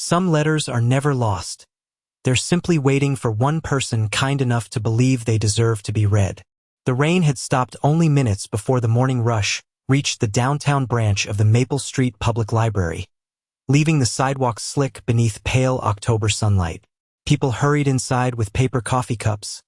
Some letters are never lost. They're simply waiting for one person kind enough to believe they deserve to be read. The rain had stopped only minutes before the morning rush reached the downtown branch of the Maple Street Public Library, leaving the sidewalks slick beneath pale October sunlight. People hurried inside with paper coffee cups,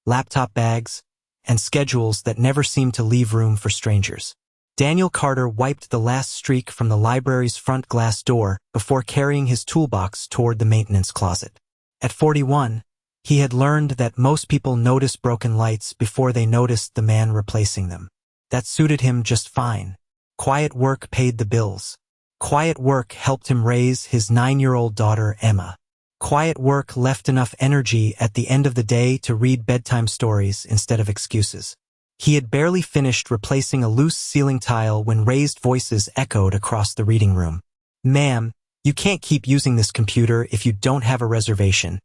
laptop bags, and schedules that never seemed to leave room for strangers. Daniel Carter wiped the last streak from the library's front glass door before carrying his toolbox toward the maintenance closet. At 41, he had learned that most people notice broken lights before they noticed the man replacing them. That suited him just fine. Quiet work paid the bills. Quiet work helped him raise his 9-year-old daughter, Emma. Quiet work left enough energy at the end of the day to read bedtime stories instead of excuses. He had barely finished replacing a loose ceiling tile when raised voices echoed across the reading room. "Ma'am, you can't keep using this computer if you don't have a reservation,"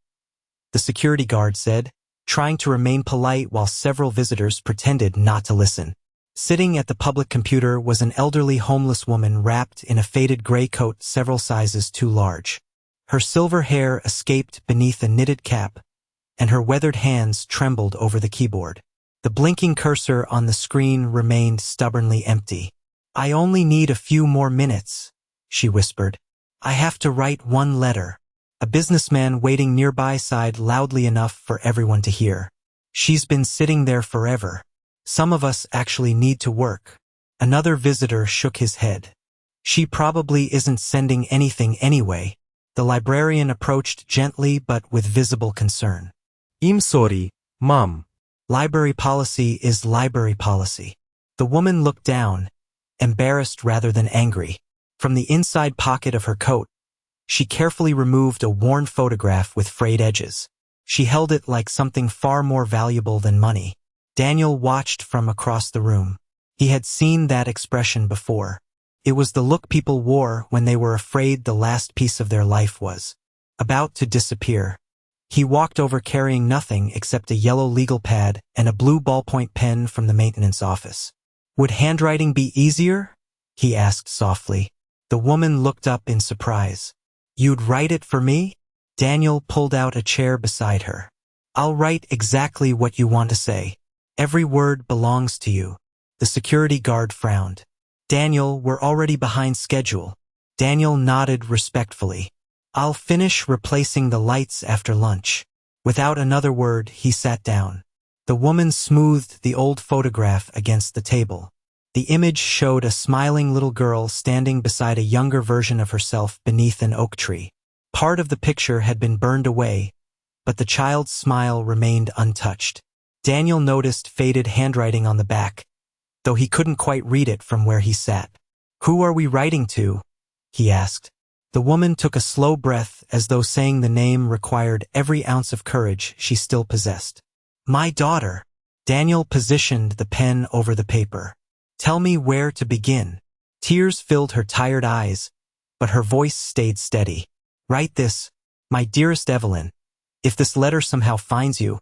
the security guard said, trying to remain polite while several visitors pretended not to listen. Sitting at the public computer was an elderly homeless woman wrapped in a faded gray coat several sizes too large. Her silver hair escaped beneath a knitted cap, and her weathered hands trembled over the keyboard. The blinking cursor on the screen remained stubbornly empty. "I only need a few more minutes," she whispered. "I have to write one letter." A businessman waiting nearby sighed loudly enough for everyone to hear. "She's been sitting there forever. Some of us actually need to work." Another visitor shook his head. "She probably isn't sending anything anyway." The librarian approached gently but with visible concern. "I'm sorry, Mom. Library policy is library policy." The woman looked down, embarrassed rather than angry. From the inside pocket of her coat, she carefully removed a worn photograph with frayed edges. She held it like something far more valuable than money. Daniel watched from across the room. He had seen that expression before. It was the look people wore when they were afraid the last piece of their life was about to disappear. He walked over carrying nothing except a yellow legal pad and a blue ballpoint pen from the maintenance office. "Would handwriting be easier?" he asked softly. The woman looked up in surprise. "You'd write it for me?" Daniel pulled out a chair beside her. "I'll write exactly what you want to say. Every word belongs to you." The security guard frowned. "Daniel, we're already behind schedule." Daniel nodded respectfully. "I'll finish replacing the lights after lunch." Without another word, he sat down. The woman smoothed the old photograph against the table. The image showed a smiling little girl standing beside a younger version of herself beneath an oak tree. Part of the picture had been burned away, but the child's smile remained untouched. Daniel noticed faded handwriting on the back, though he couldn't quite read it from where he sat. "Who are we writing to?" he asked. The woman took a slow breath as though saying the name required every ounce of courage she still possessed. "My daughter." Daniel positioned the pen over the paper. "Tell me where to begin." Tears filled her tired eyes, but her voice stayed steady. "Write this, my dearest Evelyn. If this letter somehow finds you,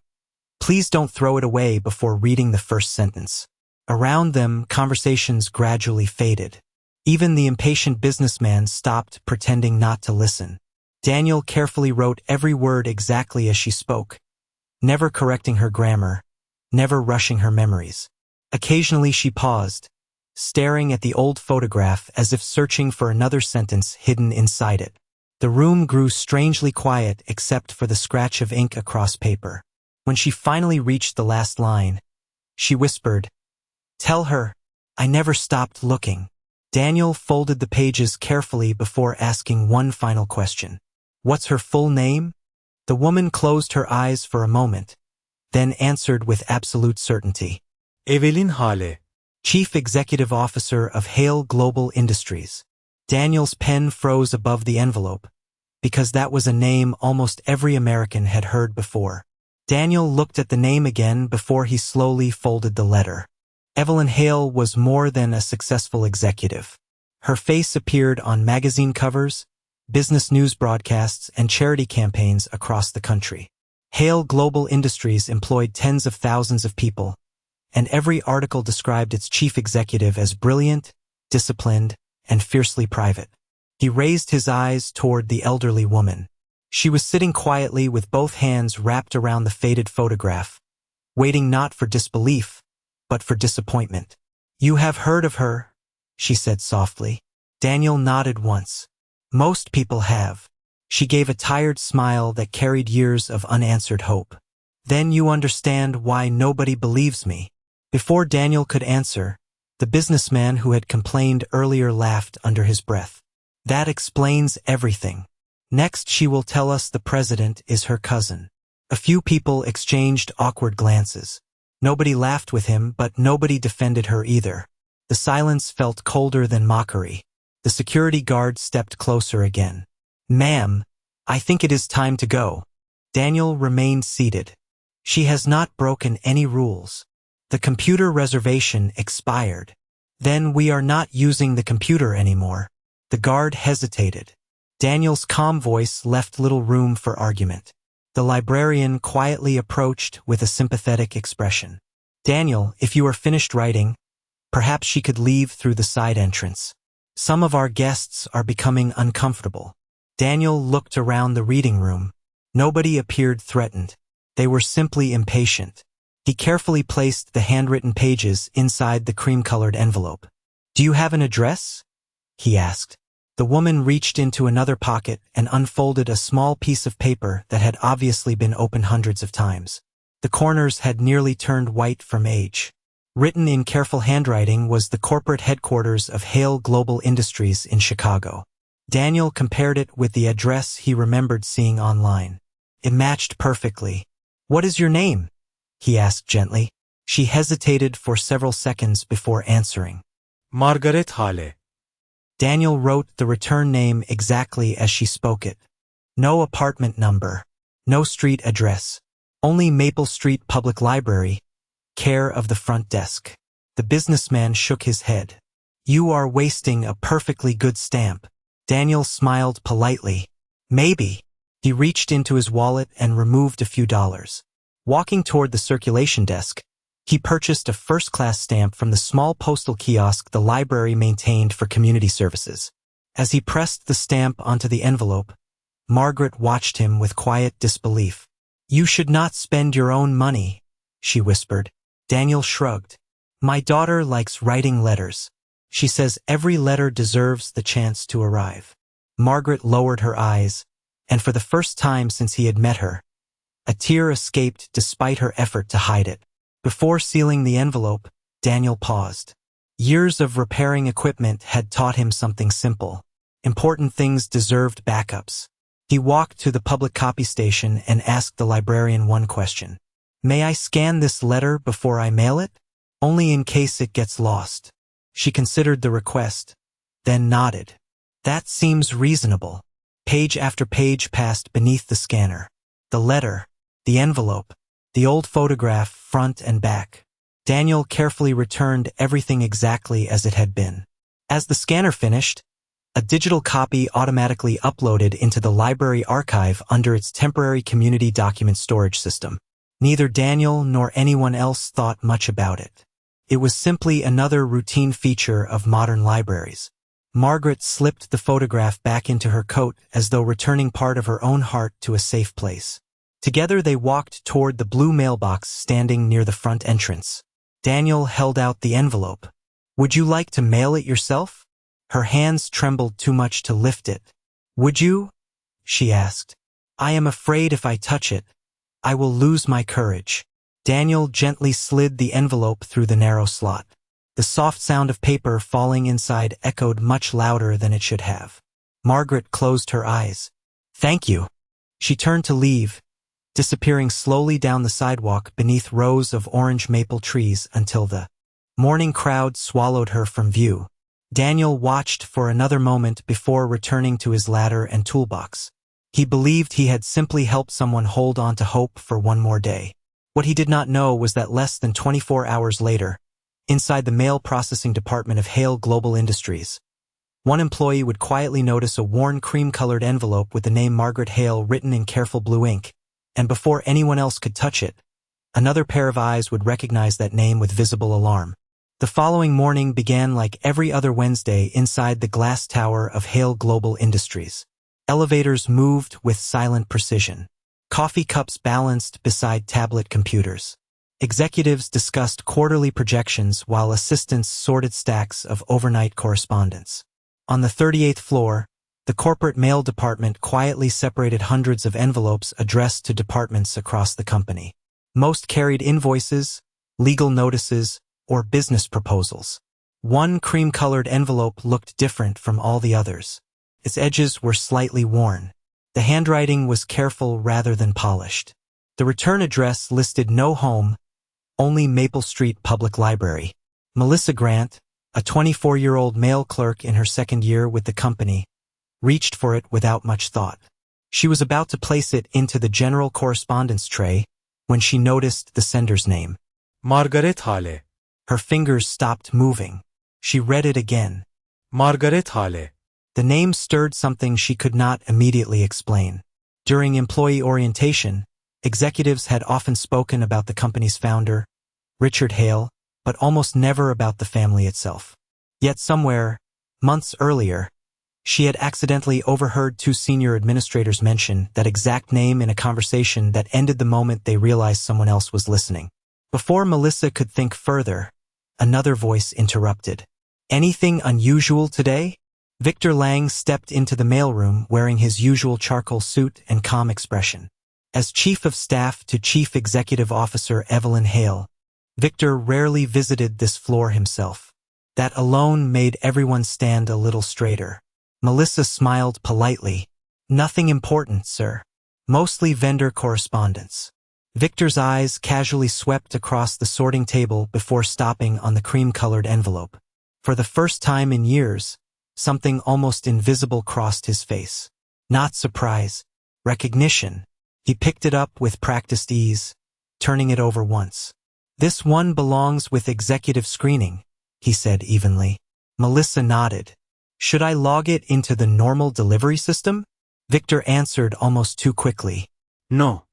please don't throw it away before reading the first sentence." Around them, conversations gradually faded. Even the impatient businessman stopped pretending not to listen. Daniel carefully wrote every word exactly as she spoke, never correcting her grammar, never rushing her memories. Occasionally she paused, staring at the old photograph as if searching for another sentence hidden inside it. The room grew strangely quiet except for the scratch of ink across paper. When she finally reached the last line, she whispered, "Tell her, I never stopped looking." Daniel folded the pages carefully before asking one final question. "What's her full name?" The woman closed her eyes for a moment, then answered with absolute certainty. "Evelyn Hale, Chief Executive Officer of Hale Global Industries." Daniel's pen froze above the envelope, because that was a name almost every American had heard before. Daniel looked at the name again before he slowly folded the letter. Evelyn Hale was more than a successful executive. Her face appeared on magazine covers, business news broadcasts, and charity campaigns across the country. Hale Global Industries employed tens of thousands of people, and every article described its chief executive as brilliant, disciplined, and fiercely private. He raised his eyes toward the elderly woman. She was sitting quietly with both hands wrapped around the faded photograph, waiting not for disbelief, but for disappointment. "You have heard of her," she said softly. Daniel nodded once. "Most people have." She gave a tired smile that carried years of unanswered hope. "Then you understand why nobody believes me." Before Daniel could answer, the businessman who had complained earlier laughed under his breath. "That explains everything. Next she will tell us the president is her cousin." A few people exchanged awkward glances. Nobody laughed with him, but nobody defended her either. The silence felt colder than mockery. The security guard stepped closer again. "Ma'am, I think it is time to go." Daniel remained seated. "She has not broken any rules. The computer reservation expired." "Then we are not using the computer anymore." The guard hesitated. Daniel's calm voice left little room for argument. The librarian quietly approached with a sympathetic expression. "Daniel, if you are finished writing, perhaps she could leave through the side entrance. Some of our guests are becoming uncomfortable." Daniel looked around the reading room. Nobody appeared threatened. They were simply impatient. He carefully placed the handwritten pages inside the cream-colored envelope. "Do you have an address?" he asked. The woman reached into another pocket and unfolded a small piece of paper that had obviously been opened hundreds of times. The corners had nearly turned white from age. Written in careful handwriting was the corporate headquarters of Hale Global Industries in Chicago. Daniel compared it with the address he remembered seeing online. It matched perfectly. "What is your name?" he asked gently. She hesitated for several seconds before answering. Margaret Hale. Daniel wrote the return name exactly as she spoke it. No apartment number, no street address, only Maple Street Public Library, care of the front desk. The businessman shook his head. "You are wasting a perfectly good stamp." Daniel smiled politely. "Maybe." He reached into his wallet and removed a few dollars. Walking toward the circulation desk, he purchased a first-class stamp from the small postal kiosk the library maintained for community services. As he pressed the stamp onto the envelope, Margaret watched him with quiet disbelief. "You should not spend your own money," she whispered. Daniel shrugged. "My daughter likes writing letters. She says every letter deserves the chance to arrive." Margaret lowered her eyes, and for the first time since he had met her, a tear escaped despite her effort to hide it. Before sealing the envelope, Daniel paused. Years of repairing equipment had taught him something simple. Important things deserved backups. He walked to the public copy station and asked the librarian one question. "May I scan this letter before I mail it? Only in case it gets lost." She considered the request, then nodded. "That seems reasonable." Page after page passed beneath the scanner. The letter, the envelope, the old photograph front and back. Daniel carefully returned everything exactly as it had been. As the scanner finished, a digital copy automatically uploaded into the library archive under its temporary community document storage system. Neither Daniel nor anyone else thought much about it. It was simply another routine feature of modern libraries. Margaret slipped the photograph back into her coat as though returning part of her own heart to a safe place. Together they walked toward the blue mailbox standing near the front entrance. Daniel held out the envelope. "Would you like to mail it yourself?" Her hands trembled too much to lift it. "Would you?" she asked. "I am afraid if I touch it, I will lose my courage." Daniel gently slid the envelope through the narrow slot. The soft sound of paper falling inside echoed much louder than it should have. Margaret closed her eyes. "Thank you." She turned to leave, disappearing slowly down the sidewalk beneath rows of orange maple trees until the morning crowd swallowed her from view. Daniel watched for another moment before returning to his ladder and toolbox. He believed he had simply helped someone hold on to hope for one more day. What he did not know was that less than 24 hours later, inside the mail processing department of Hale Global Industries, one employee would quietly notice a worn cream-colored envelope with the name Margaret Hale written in careful blue ink, and before anyone else could touch it, another pair of eyes would recognize that name with visible alarm. The following morning began like every other Wednesday inside the glass tower of Hale Global Industries. Elevators moved with silent precision. Coffee cups balanced beside tablet computers. Executives discussed quarterly projections while assistants sorted stacks of overnight correspondence. On the 38th floor, the corporate mail department quietly separated hundreds of envelopes addressed to departments across the company. Most carried invoices, legal notices, or business proposals. One cream-colored envelope looked different from all the others. Its edges were slightly worn. The handwriting was careful rather than polished. The return address listed no home, only Maple Street Public Library. Melissa Grant, a 24-year-old mail clerk in her second year with the company, reached for it without much thought. She was about to place it into the general correspondence tray when she noticed the sender's name. Margaret Hale. Her fingers stopped moving. She read it again. Margaret Hale. The name stirred something she could not immediately explain. During employee orientation, executives had often spoken about the company's founder, Richard Hale, but almost never about the family itself. Yet somewhere, months earlier, she had accidentally overheard two senior administrators mention that exact name in a conversation that ended the moment they realized someone else was listening. Before Melissa could think further, another voice interrupted. "Anything unusual today?" Victor Lang stepped into the mailroom wearing his usual charcoal suit and calm expression. As Chief of Staff to Chief Executive Officer Evelyn Hale, Victor rarely visited this floor himself. That alone made everyone stand a little straighter. Melissa smiled politely. "Nothing important, sir. Mostly vendor correspondence." Victor's eyes casually swept across the sorting table before stopping on the cream-colored envelope. For the first time in years, something almost invisible crossed his face. Not surprise, recognition. He picked it up with practiced ease, turning it over once. "This one belongs with executive screening," he said evenly. Melissa nodded. "Should I log it into the normal delivery system?" Victor answered almost too quickly. No.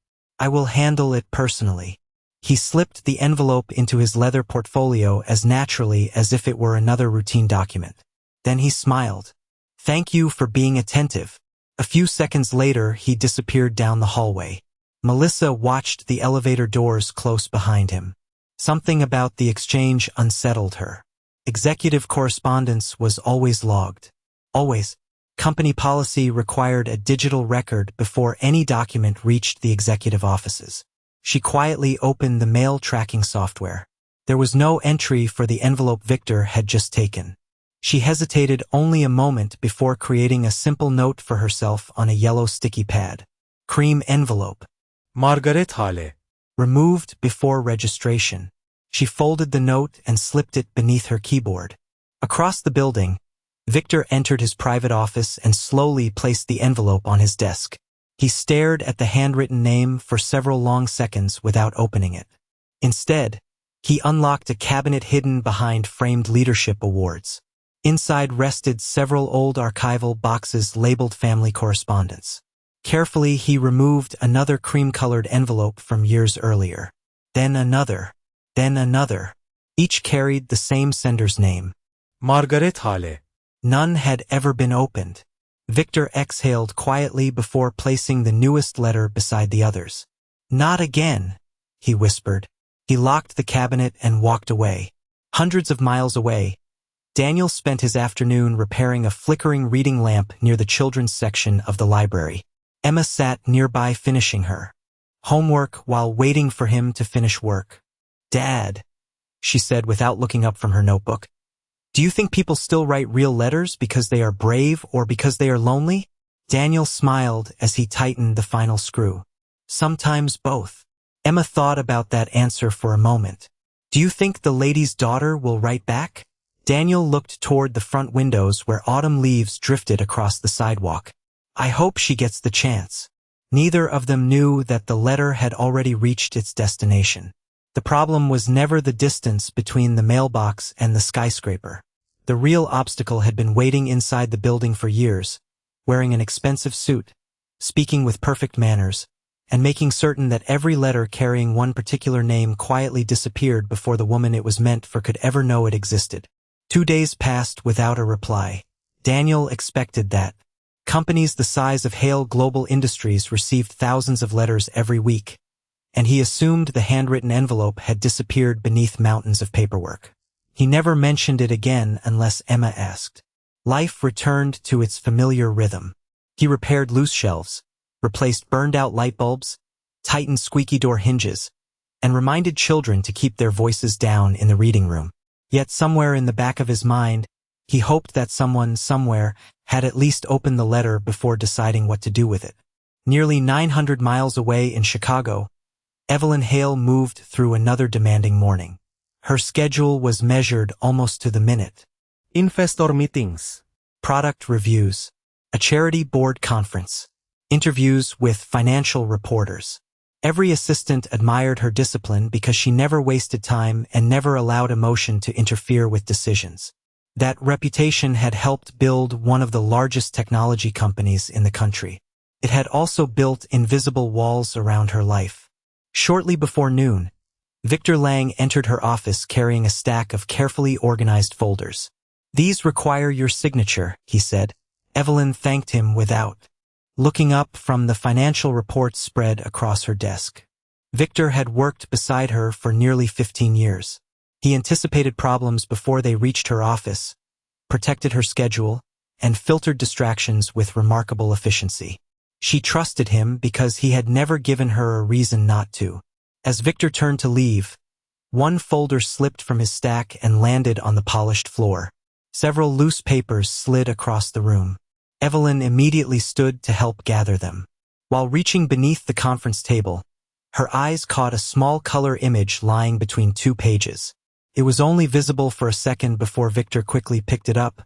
"I will handle it personally." He slipped the envelope into his leather portfolio as naturally as if it were another routine document. Then he smiled. "Thank you for being attentive." A few seconds later, he disappeared down the hallway. Melissa watched the elevator doors close behind him. Something about the exchange unsettled her. Executive correspondence was always logged. Always. Company policy required a digital record before any document reached the executive offices. She quietly opened the mail tracking software. There was no entry for the envelope Victor had just taken. She hesitated only a moment before creating a simple note for herself on a yellow sticky pad. Cream envelope. Margaret Hale. Removed before registration. She folded the note and slipped it beneath her keyboard. Across the building, Victor entered his private office and slowly placed the envelope on his desk. He stared at the handwritten name for several long seconds without opening it. Instead, he unlocked a cabinet hidden behind framed leadership awards. Inside rested several old archival boxes labeled family correspondence. Carefully, he removed another cream-colored envelope from years earlier. Then another. Then another. Each carried the same sender's name. Margaret Hale. None had ever been opened. Victor exhaled quietly before placing the newest letter beside the others. "Not again," he whispered. He locked the cabinet and walked away. Hundreds of miles away, Daniel spent his afternoon repairing a flickering reading lamp near the children's section of the library. Emma sat nearby finishing her homework while waiting for him to finish work. "Dad," she said without looking up from her notebook, "do you think people still write real letters because they are brave or because they are lonely?" Daniel smiled as he tightened the final screw. "Sometimes both." Emma thought about that answer for a moment. "Do you think the lady's daughter will write back?" Daniel looked toward the front windows where autumn leaves drifted across the sidewalk. "I hope she gets the chance." Neither of them knew that the letter had already reached its destination. The problem was never the distance between the mailbox and the skyscraper. The real obstacle had been waiting inside the building for years, wearing an expensive suit, speaking with perfect manners, and making certain that every letter carrying one particular name quietly disappeared before the woman it was meant for could ever know it existed. 2 days passed without a reply. Daniel expected that. Companies the size of Hale Global Industries received thousands of letters every week, and he assumed the handwritten envelope had disappeared beneath mountains of paperwork. He never mentioned it again unless Emma asked. Life returned to its familiar rhythm. He repaired loose shelves, replaced burned-out light bulbs, tightened squeaky door hinges, and reminded children to keep their voices down in the reading room. Yet somewhere in the back of his mind, he hoped that someone, somewhere, had at least opened the letter before deciding what to do with it. Nearly 900 miles away in Chicago, Evelyn Hale moved through another demanding morning. Her schedule was measured almost to the minute. Investor meetings, product reviews, a charity board conference, interviews with financial reporters. Every assistant admired her discipline because she never wasted time and never allowed emotion to interfere with decisions. That reputation had helped build one of the largest technology companies in the country. It had also built invisible walls around her life. Shortly before noon, Victor Lang entered her office carrying a stack of carefully organized folders. "These require your signature," he said. Evelyn thanked him without looking up from the financial reports spread across her desk. Victor had worked beside her for nearly 15 years. He anticipated problems before they reached her office, protected her schedule, and filtered distractions with remarkable efficiency. She trusted him because he had never given her a reason not to. As Victor turned to leave, one folder slipped from his stack and landed on the polished floor. Several loose papers slid across the room. Evelyn immediately stood to help gather them. While reaching beneath the conference table, her eyes caught a small color image lying between 2 pages. It was only visible for a second before Victor quickly picked it up,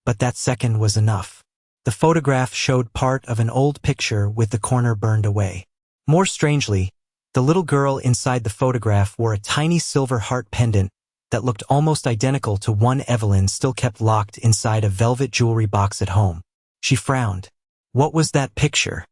but that second was enough. The photograph showed part of an old picture with the corner burned away. More strangely, the little girl inside the photograph wore a tiny silver heart pendant that looked almost identical to one Evelyn still kept locked inside a velvet jewelry box at home. She frowned. What was that picture?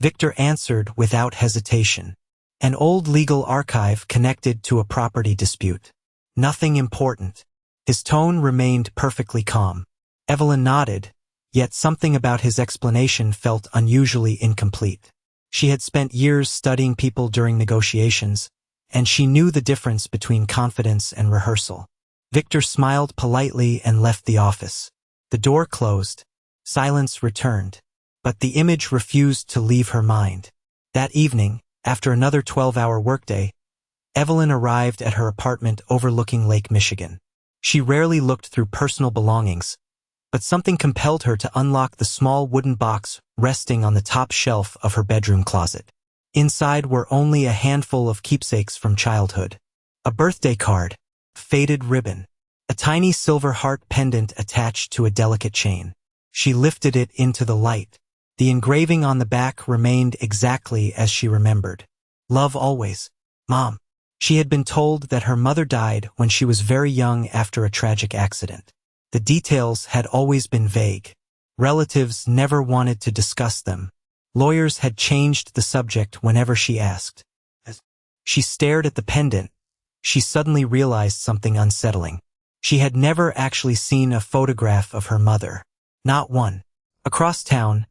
Victor answered without hesitation. An old legal archive connected to a property dispute. Nothing important. His tone remained perfectly calm. Evelyn nodded, yet something about his explanation felt unusually incomplete. She had spent years studying people during negotiations, and she knew the difference between confidence and rehearsal. Victor smiled politely and left the office. The door closed. Silence returned, but the image refused to leave her mind. That evening, after another 12-hour workday, Evelyn arrived at her apartment overlooking Lake Michigan. She rarely looked through personal belongings, but something compelled her to unlock the small wooden box resting on the top shelf of her bedroom closet. Inside were only a handful of keepsakes from childhood. A birthday card, faded ribbon, a tiny silver heart pendant attached to a delicate chain. She lifted it into the light. The engraving on the back remained exactly as she remembered. "Love always, Mom." She had been told that her mother died when she was very young after a tragic accident. The details had always been vague. Relatives never wanted to discuss them. Lawyers had changed the subject whenever she asked. As she stared at the pendant, she suddenly realized something unsettling. She had never actually seen a photograph of her mother. Not one. Across town,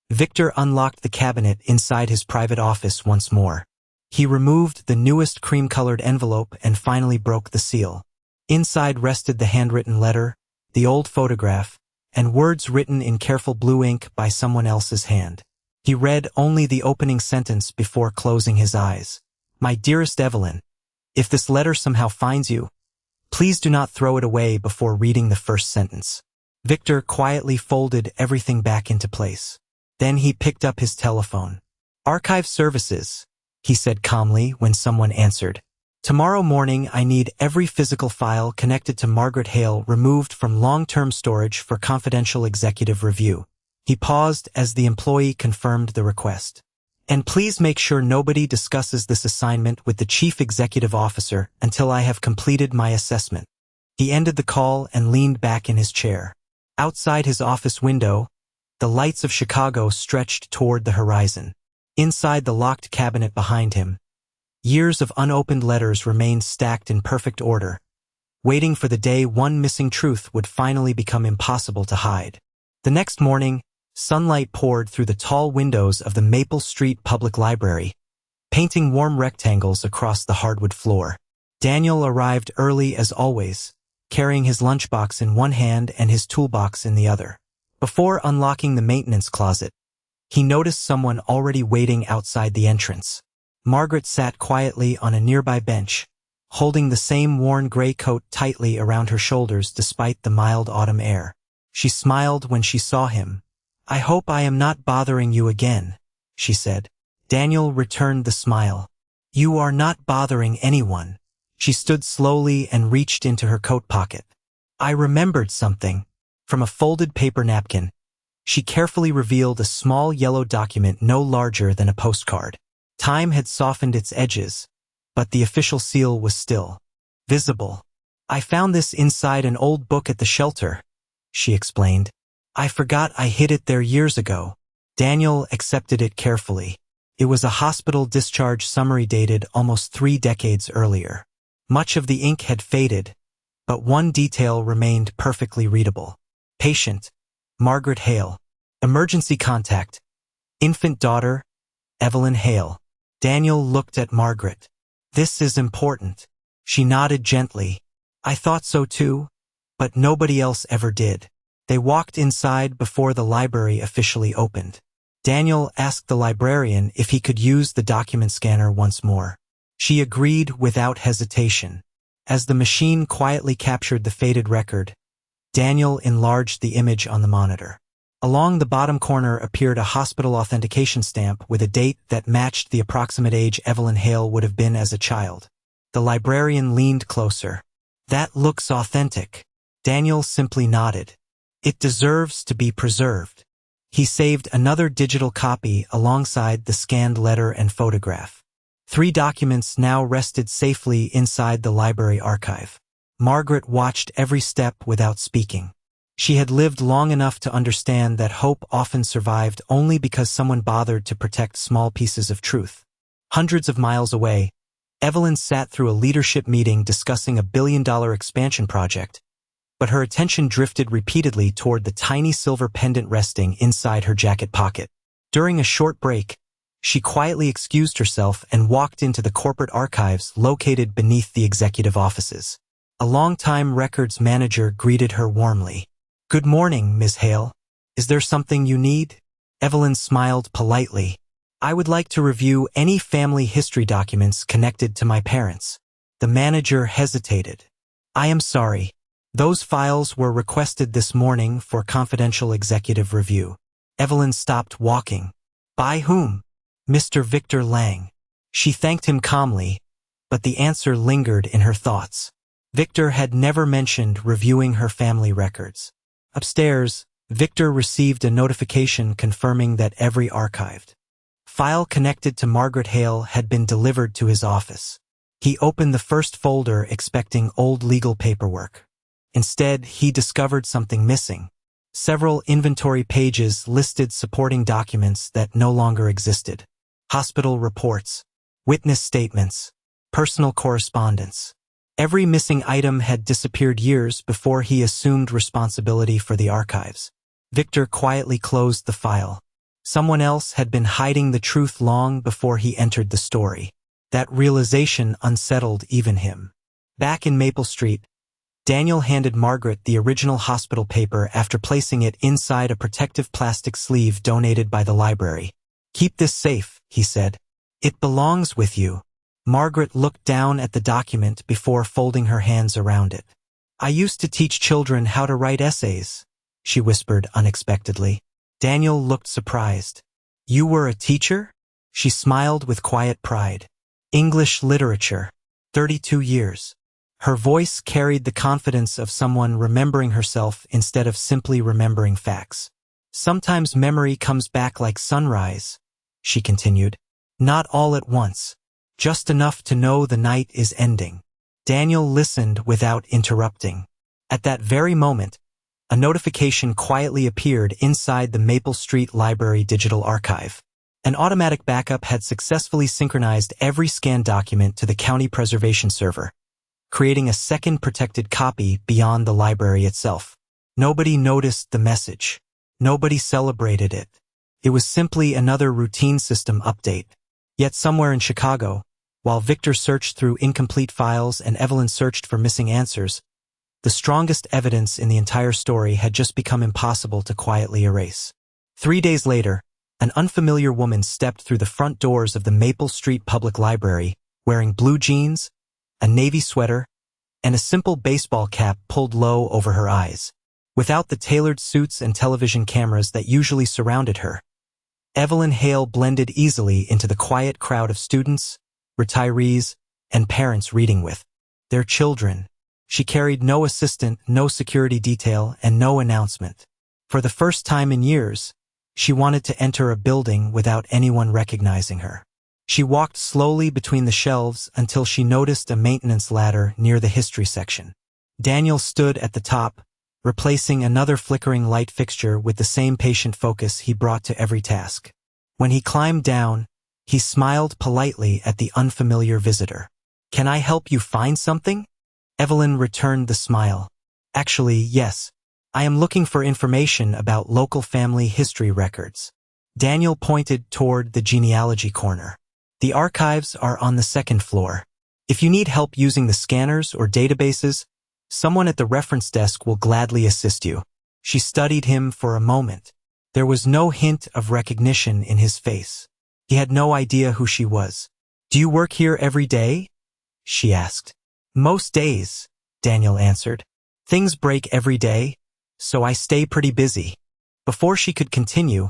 Victor unlocked the cabinet inside his private office once more. He removed the newest cream-colored envelope and finally broke the seal. Inside rested the handwritten letter, the old photograph, and words written in careful blue ink by someone else's hand. He read only the opening sentence before closing his eyes. "My dearest Evelyn, if this letter somehow finds you, please do not throw it away before reading the first sentence." Victor quietly folded everything back into place. Then he picked up his telephone. "Archive services," he said calmly when someone answered. "Tomorrow morning I need every physical file connected to Margaret Hale removed from long-term storage for confidential executive review." He paused as the employee confirmed the request. "And please make sure nobody discusses this assignment with the chief executive officer until I have completed my assessment." He ended the call and leaned back in his chair. Outside his office window, the lights of Chicago stretched toward the horizon. Inside the locked cabinet behind him, years of unopened letters remained stacked in perfect order, waiting for the day one missing truth would finally become impossible to hide. The next morning, sunlight poured through the tall windows of the Maple Street Public Library, painting warm rectangles across the hardwood floor. Daniel arrived early as always, carrying his lunchbox in one hand and his toolbox in the other. Before unlocking the maintenance closet, he noticed someone already waiting outside the entrance. Margaret sat quietly on a nearby bench, holding the same worn gray coat tightly around her shoulders despite the mild autumn air. She smiled when she saw him. "I hope I am not bothering you again," she said. Daniel returned the smile. "You are not bothering anyone." She stood slowly and reached into her coat pocket. "I remembered something." From a folded paper napkin, she carefully revealed a small yellow document no larger than a postcard. Time had softened its edges, but the official seal was still visible. "I found this inside an old book at the shelter," she explained. "I forgot I hid it there years ago." Daniel accepted it carefully. It was a hospital discharge summary dated almost 3 decades earlier. Much of the ink had faded, but one detail remained perfectly readable. Patient, Margaret Hale. Emergency contact, infant daughter, Evelyn Hale. Daniel looked at Margaret. "This is important." She nodded gently. "I thought so too, but nobody else ever did." They walked inside before the library officially opened. Daniel asked the librarian if he could use the document scanner once more. She agreed without hesitation. As the machine quietly captured the faded record, Daniel enlarged the image on the monitor. Along the bottom corner appeared a hospital authentication stamp with a date that matched the approximate age Evelyn Hale would have been as a child. The librarian leaned closer. "That looks authentic." Daniel simply nodded. "It deserves to be preserved." He saved another digital copy alongside the scanned letter and photograph. 3 documents now rested safely inside the library archive. Margaret watched every step without speaking. She had lived long enough to understand that hope often survived only because someone bothered to protect small pieces of truth. Hundreds of miles away, Evelyn sat through a leadership meeting discussing a billion-dollar expansion project, but her attention drifted repeatedly toward the tiny silver pendant resting inside her jacket pocket. During a short break, she quietly excused herself and walked into the corporate archives located beneath the executive offices. A longtime records manager greeted her warmly. "Good morning, Ms. Hale. Is there something you need?" Evelyn smiled politely. "I would like to review any family history documents connected to my parents." The manager hesitated. "I am sorry. Those files were requested this morning for confidential executive review." Evelyn stopped walking. "By whom?" "Mr. Victor Lang." She thanked him calmly, but the answer lingered in her thoughts. Victor had never mentioned reviewing her family records. Upstairs, Victor received a notification confirming that every archived file connected to Margaret Hale had been delivered to his office. He opened the first folder expecting old legal paperwork. Instead, he discovered something missing. Several inventory pages listed supporting documents that no longer existed. Hospital reports, witness statements, personal correspondence. Every missing item had disappeared years before he assumed responsibility for the archives. Victor quietly closed the file. Someone else had been hiding the truth long before he entered the story. That realization unsettled even him. Back in Maple Street, Daniel handed Margaret the original hospital paper after placing it inside a protective plastic sleeve donated by the library. "Keep this safe," he said. "It belongs with you." Margaret looked down at the document before folding her hands around it. "I used to teach children how to write essays," she whispered unexpectedly. Daniel looked surprised. "You were a teacher?" She smiled with quiet pride. "English literature. 32 years. Her voice carried the confidence of someone remembering herself instead of simply remembering facts. "Sometimes memory comes back like sunrise," she continued. "Not all at once. Just enough to know the night is ending." Daniel listened without interrupting. At that very moment, a notification quietly appeared inside the Maple Street Library digital archive. An automatic backup had successfully synchronized every scanned document to the county preservation server, creating a second protected copy beyond the library itself. Nobody noticed the message. Nobody celebrated it. It was simply another routine system update. Yet somewhere in Chicago, while Victor searched through incomplete files and Evelyn searched for missing answers, the strongest evidence in the entire story had just become impossible to quietly erase. 3 days later, an unfamiliar woman stepped through the front doors of the Maple Street Public Library, wearing blue jeans, a navy sweater, and a simple baseball cap pulled low over her eyes. Without the tailored suits and television cameras that usually surrounded her, Evelyn Hale blended easily into the quiet crowd of students, retirees, and parents reading with their children. She carried no assistant, no security detail, and no announcement. For the first time in years, she wanted to enter a building without anyone recognizing her. She walked slowly between the shelves until she noticed a maintenance ladder near the history section. Daniel stood at the top, replacing another flickering light fixture with the same patient focus he brought to every task. When he climbed down, he smiled politely at the unfamiliar visitor. "Can I help you find something?" Evelyn returned the smile. "Actually, yes. I am looking for information about local family history records." Daniel pointed toward the genealogy corner. "The archives are on the second floor. If you need help using the scanners or databases, someone at the reference desk will gladly assist you." She studied him for a moment. There was no hint of recognition in his face. He had no idea who she was. "Do you work here every day?" she asked. "Most days," Daniel answered. "Things break every day, so I stay pretty busy." Before she could continue,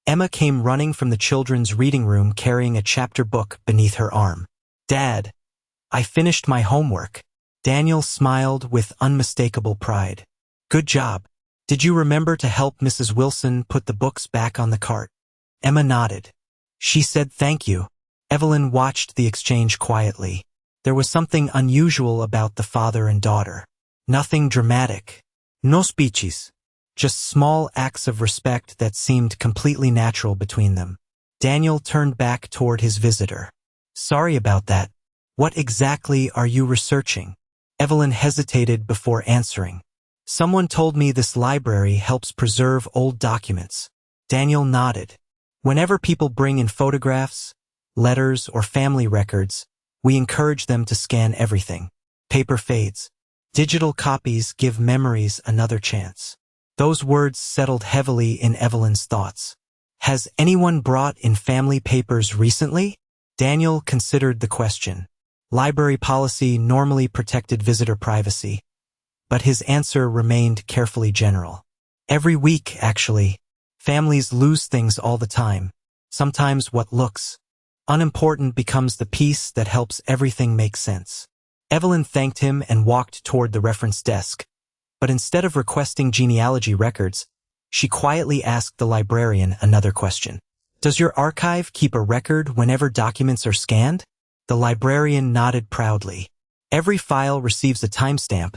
Emma came running from the children's reading room carrying a chapter book beneath her arm. "Dad, I finished my homework." Daniel smiled with unmistakable pride. "Good job. Did you remember to help Mrs. Wilson put the books back on the cart?" Emma nodded. She said thank you. Evelyn watched the exchange quietly. There was something unusual about the father and daughter. Nothing dramatic. No speeches. Just small acts of respect that seemed completely natural between them. Daniel turned back toward his visitor. "Sorry about that. What exactly are you researching?" Evelyn hesitated before answering. "Someone told me this library helps preserve old documents." Daniel nodded. "Whenever people bring in photographs, letters, or family records, we encourage them to scan everything. Paper fades. Digital copies give memories another chance." Those words settled heavily in Evelyn's thoughts. "Has anyone brought in family papers recently?" Daniel considered the question. Library policy normally protected visitor privacy, but his answer remained carefully general. "Every week, actually. Families lose things all the time. Sometimes what looks unimportant becomes the piece that helps everything make sense." Evelyn thanked him and walked toward the reference desk, but instead of requesting genealogy records, she quietly asked the librarian another question. "Does your archive keep a record whenever documents are scanned?" The librarian nodded proudly. "Every file receives a timestamp,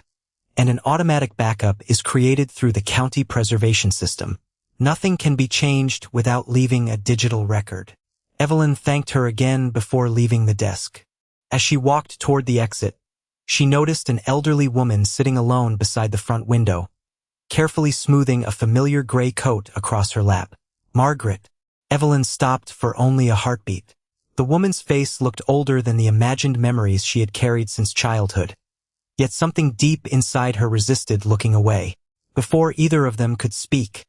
and an automatic backup is created through the county preservation system. Nothing can be changed without leaving a digital record." Evelyn thanked her again before leaving the desk. As she walked toward the exit, she noticed an elderly woman sitting alone beside the front window, carefully smoothing a familiar gray coat across her lap. "Margaret." Evelyn stopped for only a heartbeat. The woman's face looked older than the imagined memories she had carried since childhood. Yet something deep inside her resisted looking away. Before either of them could speak,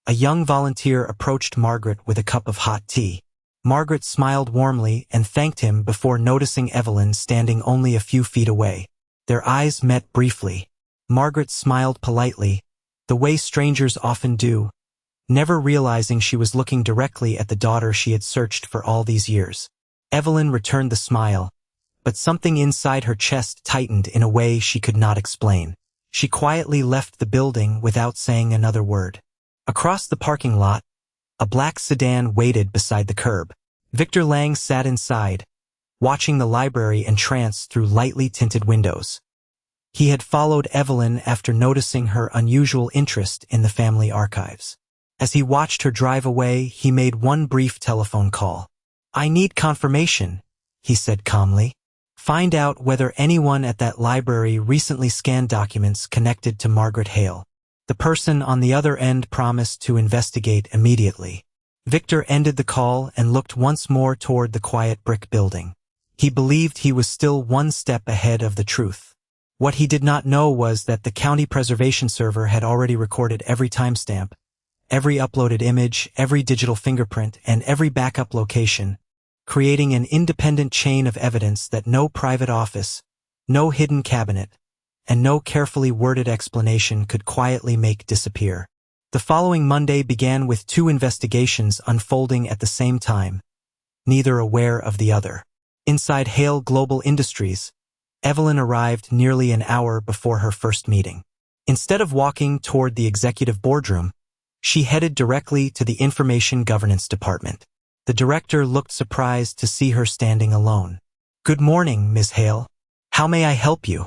a young volunteer approached Margaret with a cup of hot tea. Margaret smiled warmly and thanked him before noticing Evelyn standing only a few feet away. Their eyes met briefly. Margaret smiled politely, the way strangers often do, never realizing she was looking directly at the daughter she had searched for all these years. Evelyn returned the smile, but something inside her chest tightened in a way she could not explain. She quietly left the building without saying another word. Across the parking lot, a black sedan waited beside the curb. Victor Lang sat inside, watching the library entranced through lightly tinted windows. He had followed Evelyn after noticing her unusual interest in the family archives. As he watched her drive away, he made one brief telephone call. "I need confirmation," he said calmly. "Find out whether anyone at that library recently scanned documents connected to Margaret Hale." The person on the other end promised to investigate immediately. Victor ended the call and looked once more toward the quiet brick building. He believed he was still one step ahead of the truth. What he did not know was that the county preservation server had already recorded every timestamp, every uploaded image, every digital fingerprint, and every backup location, creating an independent chain of evidence that no private office, no hidden cabinet, and no carefully worded explanation could quietly make disappear. The following Monday began with two investigations unfolding at the same time, neither aware of the other. Inside Hale Global Industries, Evelyn arrived nearly an hour before her first meeting. Instead of walking toward the executive boardroom, she headed directly to the Information Governance Department. The director looked surprised to see her standing alone. "Good morning, Ms. Hale. How may I help you?"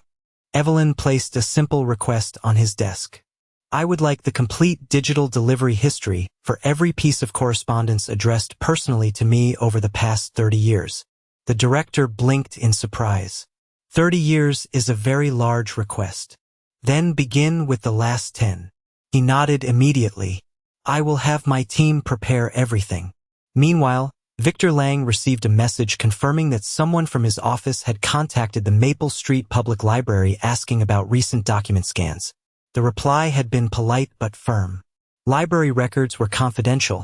Evelyn placed a simple request on his desk. "I would like the complete digital delivery history for every piece of correspondence addressed personally to me over the past 30 years. The director blinked in surprise. 30 years is a very large request. "Then begin with the last 10. He nodded immediately. "I will have my team prepare everything." Meanwhile, Victor Lang received a message confirming that someone from his office had contacted the Maple Street Public Library asking about recent document scans. The reply had been polite but firm. Library records were confidential,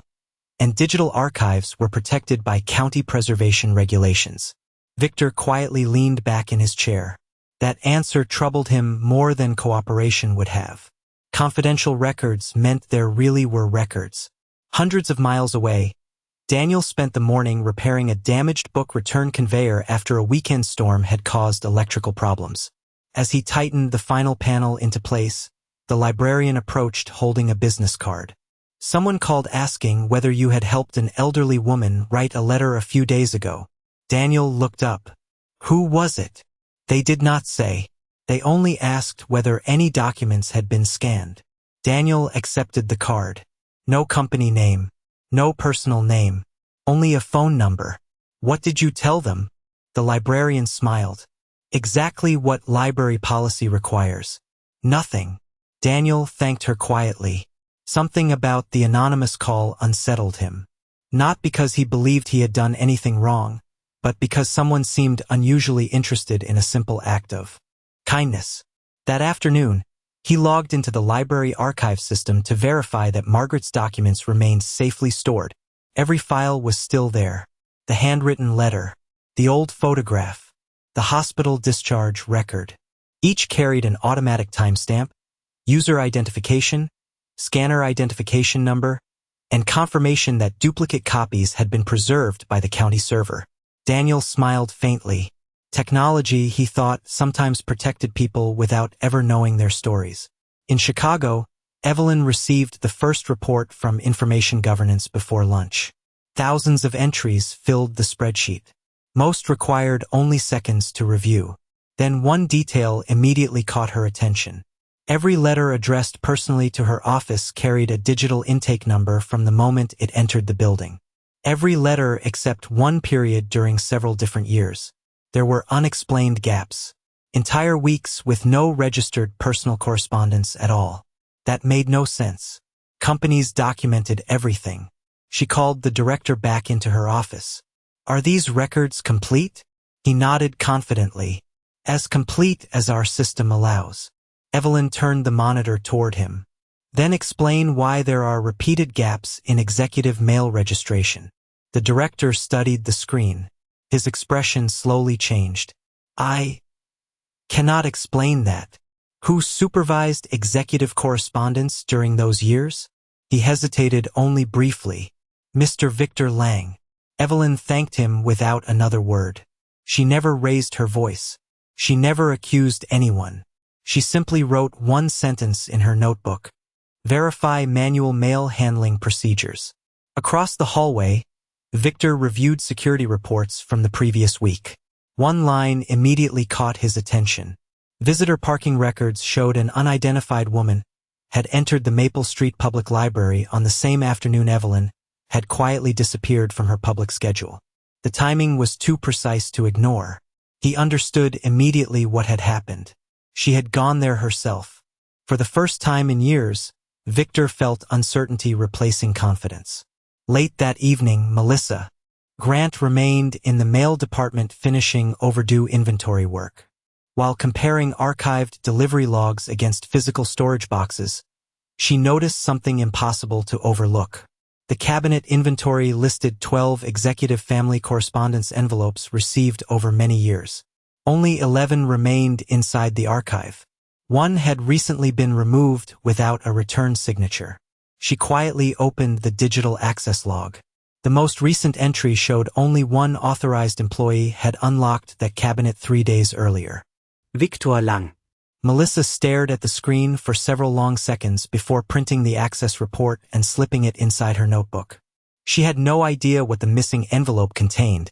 and digital archives were protected by county preservation regulations. Victor quietly leaned back in his chair. That answer troubled him more than cooperation would have. Confidential records meant there really were records. Hundreds of miles away, Daniel spent the morning repairing a damaged book return conveyor after a weekend storm had caused electrical problems. As he tightened the final panel into place, the librarian approached holding a business card. "Someone called asking whether you had helped an elderly woman write a letter a few days ago." Daniel looked up. "Who was it?" "They did not say. They only asked whether any documents had been scanned." Daniel accepted the card. No company name. No personal name. Only a phone number. "What did you tell them?" The librarian smiled. "Exactly what library policy requires." "Nothing." Daniel thanked her quietly. Something about the anonymous call unsettled him. Not because he believed he had done anything wrong, but because someone seemed unusually interested in a simple act of kindness. That afternoon, he logged into the library archive system to verify that Margaret's documents remained safely stored. Every file was still there. The handwritten letter, the old photograph, the hospital discharge record. Each carried an automatic timestamp, user identification, scanner identification number, and confirmation that duplicate copies had been preserved by the county server. Daniel smiled faintly. Technology, he thought, sometimes protected people without ever knowing their stories. In Chicago, Evelyn received the first report from Information Governance before lunch. Thousands of entries filled the spreadsheet. Most required only seconds to review. Then one detail immediately caught her attention. Every letter addressed personally to her office carried a digital intake number from the moment it entered the building. Every letter except one period during several different years. There were unexplained gaps. Entire weeks with no registered personal correspondence at all. That made no sense. Companies documented everything. She called the director back into her office. "Are these records complete?" He nodded confidently. "As complete as our system allows." Evelyn turned the monitor toward him. "Then explain why there are repeated gaps in executive mail registration." The director studied the screen. His expression slowly changed. "I cannot explain that." "Who supervised executive correspondence during those years?" He hesitated only briefly. "Mr. Victor Lang." Evelyn thanked him without another word. She never raised her voice. She never accused anyone. She simply wrote one sentence in her notebook. "Verify manual mail handling procedures." Across the hallway, Victor reviewed security reports from the previous week. One line immediately caught his attention. Visitor parking records showed an unidentified woman, had entered the Maple Street Public Library on the same afternoon Evelyn had quietly disappeared from her public schedule. The timing was too precise to ignore. He understood immediately what had happened. She had gone there herself. For the first time in years, Victor felt uncertainty replacing confidence. Late that evening, Melissa Grant remained in the mail department finishing overdue inventory work. While comparing archived delivery logs against physical storage boxes, she noticed something impossible to overlook. The cabinet inventory listed 12 executive family correspondence envelopes received over many years. Only 11 remained inside the archive. One had recently been removed without a return signature. She quietly opened the digital access log. The most recent entry showed only one authorized employee had unlocked that cabinet 3 days earlier. Victor Lang. Melissa stared at the screen for several long seconds before printing the access report and slipping it inside her notebook. She had no idea what the missing envelope contained,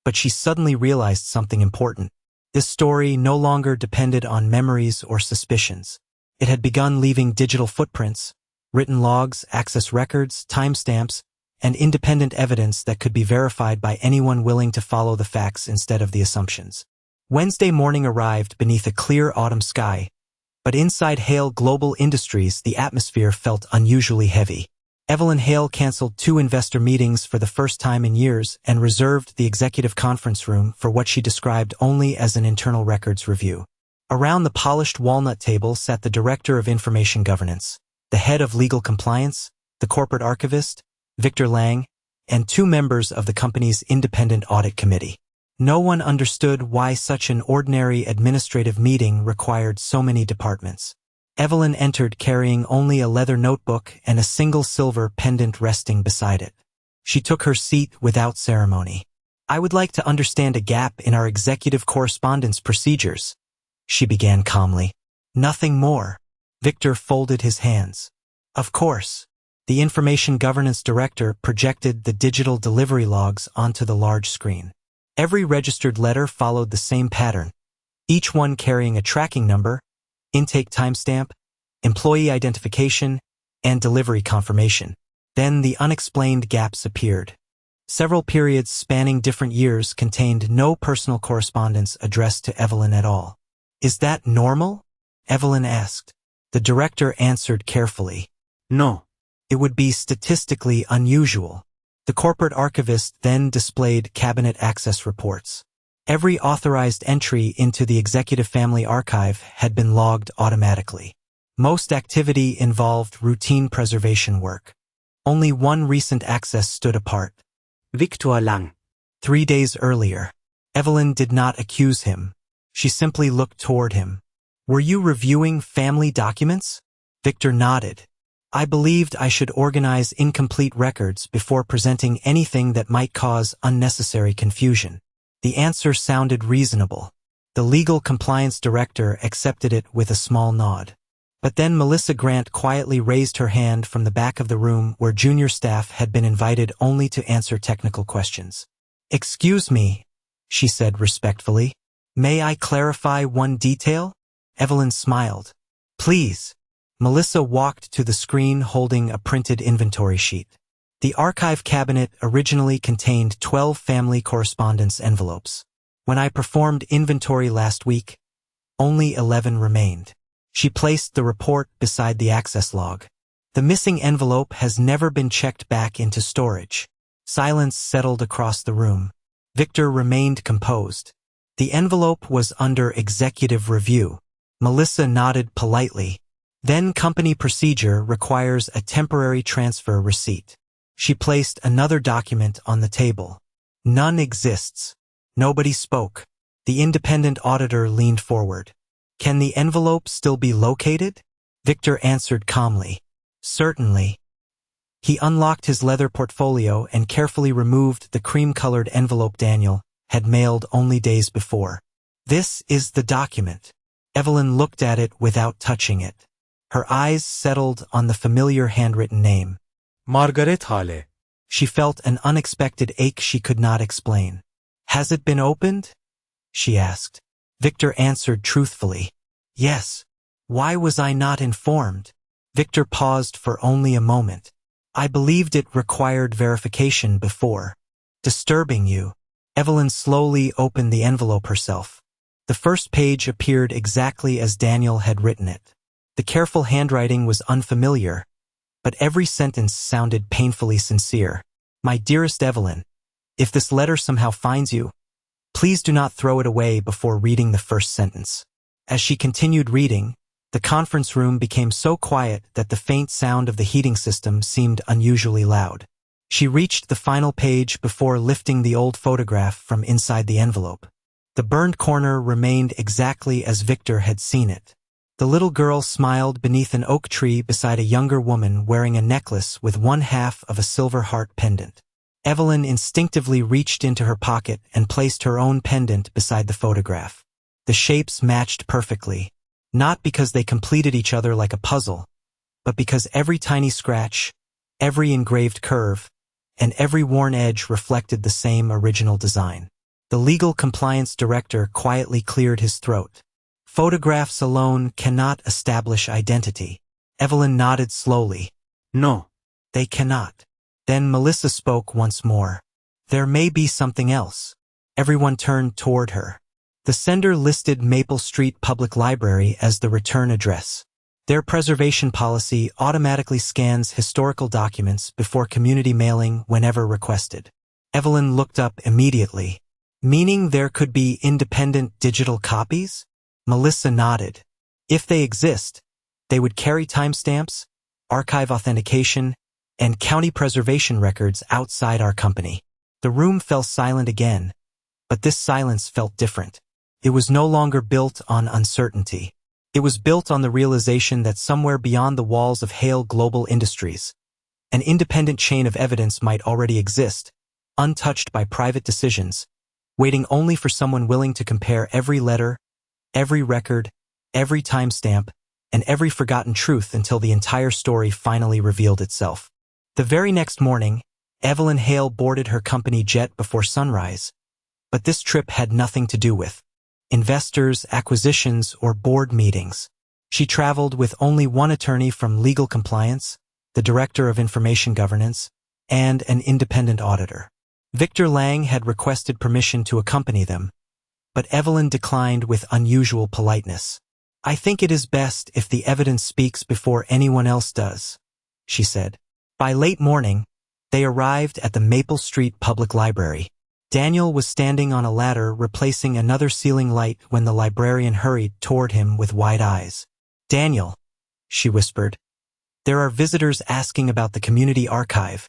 but she suddenly realized something important. This story no longer depended on memories or suspicions. It had begun leaving digital footprints, written logs, access records, timestamps, and independent evidence that could be verified by anyone willing to follow the facts instead of the assumptions. Wednesday morning arrived beneath a clear autumn sky, but inside Hale Global Industries the atmosphere felt unusually heavy. Evelyn Hale canceled 2 investor meetings for the first time in years and reserved the executive conference room for what she described only as an internal records review. Around the polished walnut table sat the Director of Information Governance, the Head of Legal Compliance, the Corporate Archivist, Victor Lang, and 2 members of the company's Independent Audit Committee. No one understood why such an ordinary administrative meeting required so many departments. Evelyn entered carrying only a leather notebook and a single silver pendant resting beside it. She took her seat without ceremony. "I would like to understand a gap in our executive correspondence procedures," she began calmly. "Nothing more." Victor folded his hands. "Of course." The Information Governance Director projected the digital delivery logs onto the large screen. Every registered letter followed the same pattern, each one carrying a tracking number, intake timestamp, employee identification, and delivery confirmation. Then the unexplained gaps appeared. Several periods spanning different years contained no personal correspondence addressed to Evelyn at all. "Is that normal?" Evelyn asked. The director answered carefully. "No. It would be statistically unusual." The corporate archivist then displayed cabinet access reports. Every authorized entry into the Executive Family Archive had been logged automatically. Most activity involved routine preservation work. Only one recent access stood apart. Victor Lang. 3 days earlier. Evelyn did not accuse him. She simply looked toward him. "Were you reviewing family documents?" Victor nodded. "I believed I should organize incomplete records before presenting anything that might cause unnecessary confusion." The answer sounded reasonable. The Legal Compliance Director accepted it with a small nod. But then Melissa Grant quietly raised her hand from the back of the room where junior staff had been invited only to answer technical questions. "Excuse me," she said respectfully. "May I clarify one detail?" Evelyn smiled. "Please." Melissa walked to the screen holding a printed inventory sheet. The archive cabinet originally contained 12 family correspondence envelopes. When I performed inventory last week, only 11 remained. She placed the report beside the access log. "The missing envelope has never been checked back into storage." Silence settled across the room. Victor remained composed. "The envelope was under executive review." Melissa nodded politely. "Then company procedure requires a temporary transfer receipt." She placed another document on the table. "None exists." Nobody spoke. The independent auditor leaned forward. "Can the envelope still be located?" Victor answered calmly. "Certainly." He unlocked his leather portfolio and carefully removed the cream-colored envelope Daniel had mailed only days before. "This is the document." Evelyn looked at it without touching it. Her eyes settled on the familiar handwritten name. Margaret Hale. She felt an unexpected ache she could not explain. "Has it been opened?" she asked. Victor answered truthfully. "Yes. Why was I not informed?" Victor paused for only a moment. I believed it required verification before disturbing you. Evelyn slowly opened the envelope herself. The first page appeared exactly as Daniel had written it. The careful handwriting was unfamiliar, but every sentence sounded painfully sincere. My dearest Evelyn, if this letter somehow finds you, please do not throw it away before reading the first sentence. As she continued reading, the conference room became so quiet that the faint sound of the heating system seemed unusually loud. She reached the final page before lifting the old photograph from inside the envelope. The burned corner remained exactly as Victor had seen it. The little girl smiled beneath an oak tree beside a younger woman wearing a necklace with one half of a silver heart pendant. Evelyn instinctively reached into her pocket and placed her own pendant beside the photograph. The shapes matched perfectly, not because they completed each other like a puzzle, but because every tiny scratch, every engraved curve, and every worn edge reflected the same original design. The legal compliance director quietly cleared his throat. Photographs alone cannot establish identity. Evelyn nodded slowly. No. They cannot. Then Melissa spoke once more. There may be something else. Everyone turned toward her. The sender listed Maple Street Public Library as the return address. Their preservation policy automatically scans historical documents before community mailing whenever requested. Evelyn looked up immediately. Meaning there could be independent digital copies? Melissa nodded. If they exist, they would carry timestamps, archive authentication, and county preservation records outside our company. The room fell silent again, but this silence felt different. It was no longer built on uncertainty. It was built on the realization that somewhere beyond the walls of Hale Global Industries, an independent chain of evidence might already exist, untouched by private decisions, waiting only for someone willing to compare every letter, every record, every timestamp, and every forgotten truth until the entire story finally revealed itself. The very next morning, Evelyn Hale boarded her company jet before sunrise, but this trip had nothing to do with investors, acquisitions, or board meetings. She traveled with only one attorney from legal compliance, the director of information governance, and an independent auditor. Victor Lang had requested permission to accompany them, but Evelyn declined with unusual politeness. I think it is best if the evidence speaks before anyone else does, she said. By late morning, they arrived at the Maple Street Public Library. Daniel was standing on a ladder replacing another ceiling light when the librarian hurried toward him with wide eyes. Daniel, she whispered, there are visitors asking about the community archive.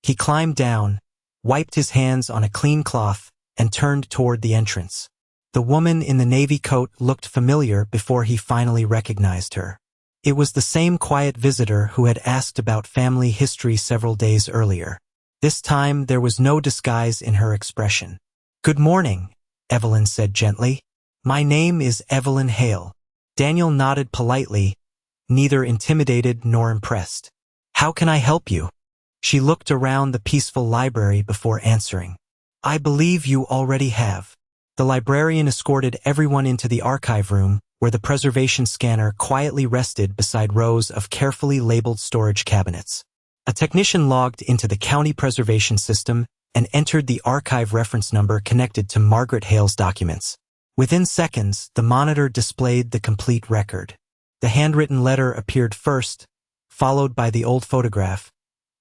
He climbed down, wiped his hands on a clean cloth, and turned toward the entrance. The woman in the navy coat looked familiar before he finally recognized her. It was the same quiet visitor who had asked about family history several days earlier. This time there was no disguise in her expression. Good morning, Evelyn said gently. My name is Evelyn Hale. Daniel nodded politely, neither intimidated nor impressed. How can I help you? She looked around the peaceful library before answering. I believe you already have. The librarian escorted everyone into the archive room, where the preservation scanner quietly rested beside rows of carefully labeled storage cabinets. A technician logged into the county preservation system and entered the archive reference number connected to Margaret Hale's documents. Within seconds, the monitor displayed the complete record. The handwritten letter appeared first, followed by the old photograph,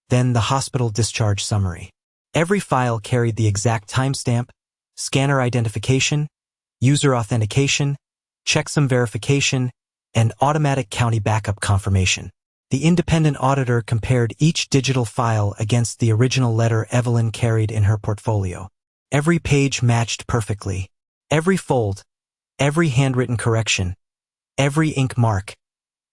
then the hospital discharge summary. Every file carried the exact timestamp, scanner identification, user authentication, checksum verification, and automatic county backup confirmation. The independent auditor compared each digital file against the original letter Evelyn carried in her portfolio. Every page matched perfectly. Every fold, every handwritten correction, every ink mark,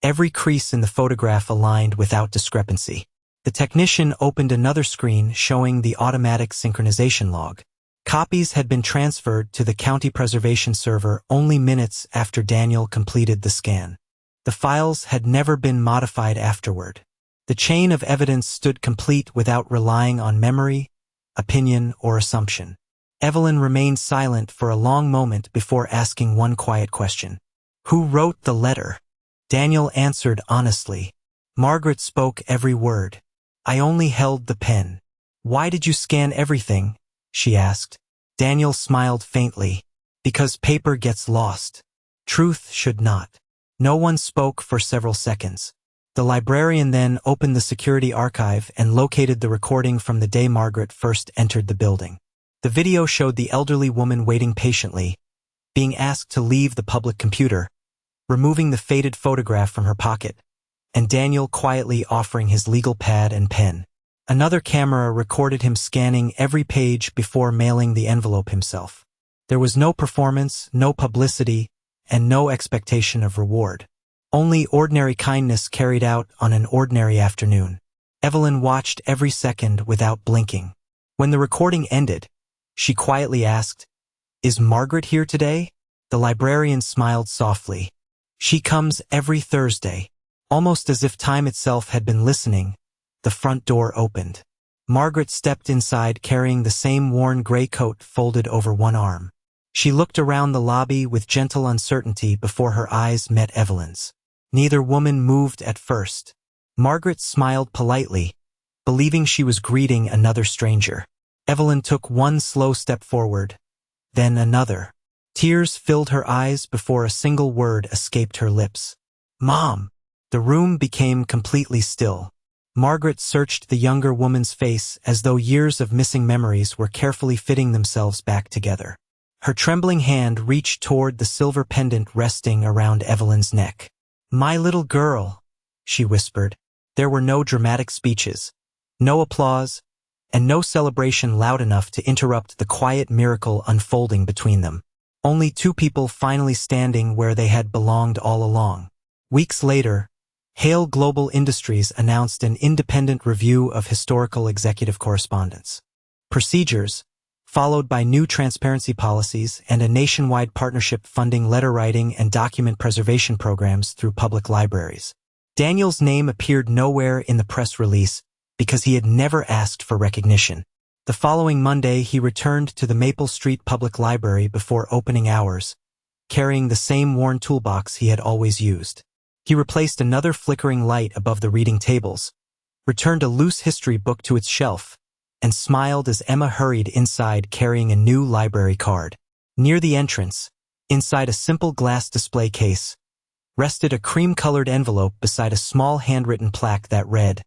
every crease in the photograph aligned without discrepancy. The technician opened another screen showing the automatic synchronization log. Copies had been transferred to the county preservation server only minutes after Daniel completed the scan. The files had never been modified afterward. The chain of evidence stood complete without relying on memory, opinion, or assumption. Evelyn remained silent for a long moment before asking one quiet question. Who wrote the letter? Daniel answered honestly. Margaret spoke every word. I only held the pen. Why did you scan everything? She asked. Daniel smiled faintly. Because paper gets lost. Truth should not. No one spoke for several seconds. The librarian then opened the security archive and located the recording from the day Margaret first entered the building. The video showed the elderly woman waiting patiently, being asked to leave the public computer, removing the faded photograph from her pocket, and Daniel quietly offering his legal pad and pen. Another camera recorded him scanning every page before mailing the envelope himself. There was no performance, no publicity, and no expectation of reward. Only ordinary kindness carried out on an ordinary afternoon. Evelyn watched every second without blinking. When the recording ended, she quietly asked, Is Margaret here today? The librarian smiled softly. She comes every Thursday. Almost as if time itself had been listening, the front door opened. Margaret stepped inside carrying the same worn gray coat folded over one arm. She looked around the lobby with gentle uncertainty before her eyes met Evelyn's. Neither woman moved at first. Margaret smiled politely, believing she was greeting another stranger. Evelyn took one slow step forward, then another. Tears filled her eyes before a single word escaped her lips. Mom! The room became completely still. Margaret searched the younger woman's face as though years of missing memories were carefully fitting themselves back together. Her trembling hand reached toward the silver pendant resting around Evelyn's neck. My little girl, she whispered. There were no dramatic speeches, no applause, and no celebration loud enough to interrupt the quiet miracle unfolding between them. Only two people finally standing where they had belonged all along. Weeks later, Hale Global Industries announced an independent review of historical executive correspondence. Procedures, followed by new transparency policies and a nationwide partnership funding letter writing and document preservation programs through public libraries. Daniel's name appeared nowhere in the press release because he had never asked for recognition. The following Monday, he returned to the Maple Street Public Library before opening hours, carrying the same worn toolbox he had always used. He replaced another flickering light above the reading tables, returned a loose history book to its shelf, and smiled as Emma hurried inside carrying a new library card. Near the entrance, inside a simple glass display case, rested a cream-colored envelope beside a small handwritten plaque that read,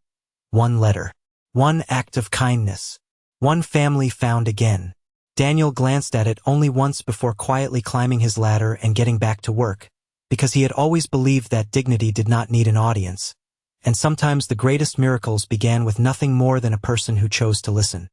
One letter, one act of kindness, one family found again. Daniel glanced at it only once before quietly climbing his ladder and getting back to work, because he had always believed that dignity did not need an audience, and sometimes the greatest miracles began with nothing more than a person who chose to listen.